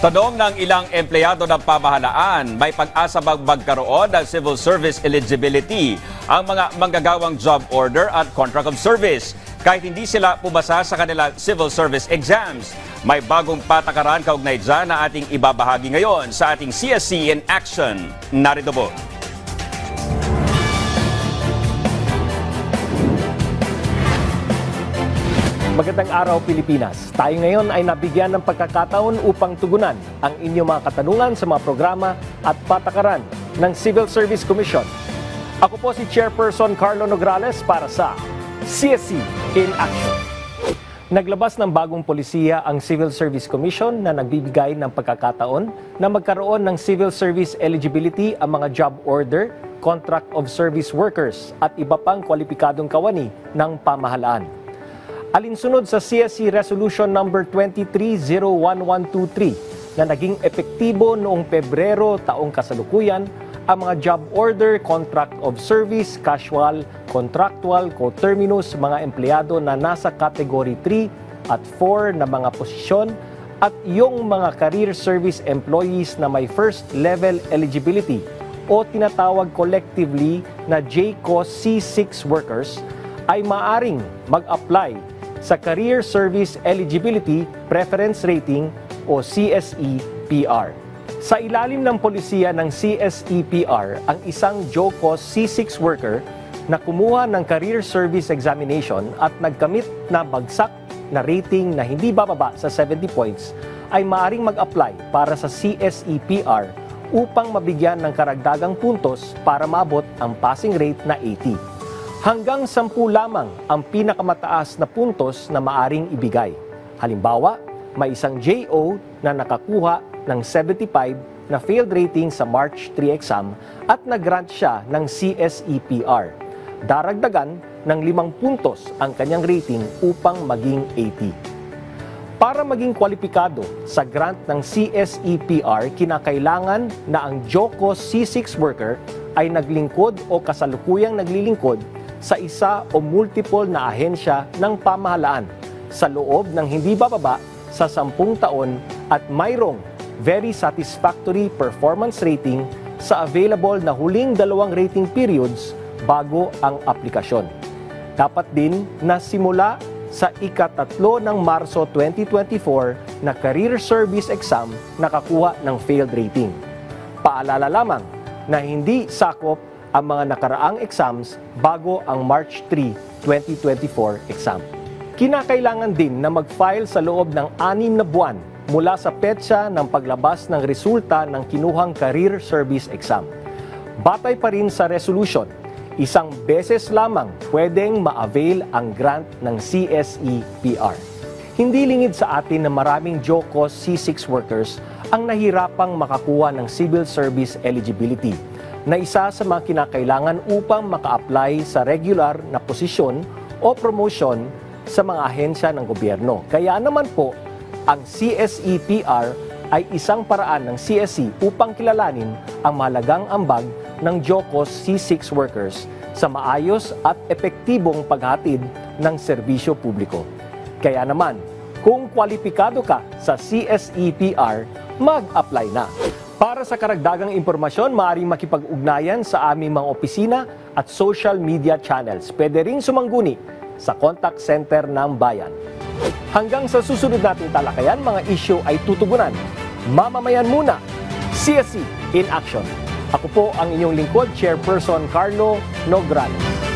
Tanong ng ilang empleyado ng pamahalaan, may pag-asa bang magkaroon ng civil service eligibility ang mga manggagawang job order at contract of service kahit hindi sila pumasa sa kanilang civil service exams? May bagong patakaran kaugnay dyan na ating ibabahagi ngayon sa ating CSC in Action. Narito po. Magandang araw, Pilipinas. Tayo ngayon ay nabigyan ng pagkakataon upang tugunan ang inyong mga katanungan sa mga programa at patakaran ng Civil Service Commission. Ako po si Chairperson Carlo Nograles para sa CSC in Action. Naglabas ng bagong polisiya ang Civil Service Commission na nagbibigay ng pagkakataon na magkaroon ng civil service eligibility ang mga job order, contract of service workers at iba pang kwalipikadong kawani ng pamahalaan. Alinsunod sa CSC Resolution number 23-01123 na naging epektibo noong Pebrero taong kasalukuyan, ang mga job order, contract of service, casual, contractual, coterminous, mga empleyado na nasa Category 3 at 4 na mga posisyon at yung mga career service employees na may first level eligibility o tinatawag collectively na JCOS C6 workers ay maaring mag-apply sa Career Service Eligibility Preference Rating o CSE-PR. Sa ilalim ng polisiya ng CSE-PR, ang isang JCOS C6 worker na kumuha ng Career Service Examination at nagkamit na bagsak na rating na hindi bababa sa 70 points ay maaring mag-apply para sa CSE-PR upang mabigyan ng karagdagang puntos para maabot ang passing rate na 80. Hanggang 10 lamang ang pinakamataas na puntos na maaring ibigay. Halimbawa, may isang JO na nakakuha ng 75 na failed rating sa March 3 exam at nag-grant siya ng CSE-PR. Daragdagan ng 5 puntos ang kanyang rating upang maging 80. Para maging kwalipikado sa grant ng CSE-PR, kinakailangan na ang JCOS C6 worker ay naglingkod o kasalukuyang naglilingkod sa isa o multiple na ahensya ng pamahalaan sa loob ng hindi bababa sa 10 taon at mayroong very satisfactory performance rating sa available na huling 2 rating periods bago ang aplikasyon. Dapat din na simula sa ika-3 ng Marso 2024 na career service exam nakakuha ng failed rating. Paalala lamang na hindi sakop ang mga nakaraang exams bago ang March 3, 2024 exam. Kinakailangan din na mag-file sa loob ng 6 na buwan mula sa petsa ng paglabas ng resulta ng kinuhang career service exam. Batay pa rin sa resolution, isang beses lamang pwedeng ma-avail ang grant ng CSE-PR. Hindi lingid sa atin na maraming JCOS C6 workers ang nahirapang makakuha ng civil service eligibility na isa sa mga kinakailangan upang maka-apply sa regular na posisyon o promotion sa mga ahensya ng gobyerno. Kaya naman po, ang CSE-PR ay isang paraan ng CSC upang kilalanin ang mahalagang ambag ng JCOS C6 workers sa maayos at epektibong paghatid ng serbisyo publiko. Kaya naman, kung kwalipikado ka sa CSE-PR, mag-apply na. Para sa karagdagang impormasyon, maaaring makipag-ugnayan sa aming mga opisina at social media channels. Pwede ring sumangguni sa contact center ng bayan. Hanggang sa susunod nating talakayan, mga isyu ay tutugunan. Mamamayan muna, CSC in Action. Ako po ang inyong lingkod, Chairperson Carlo Nograles.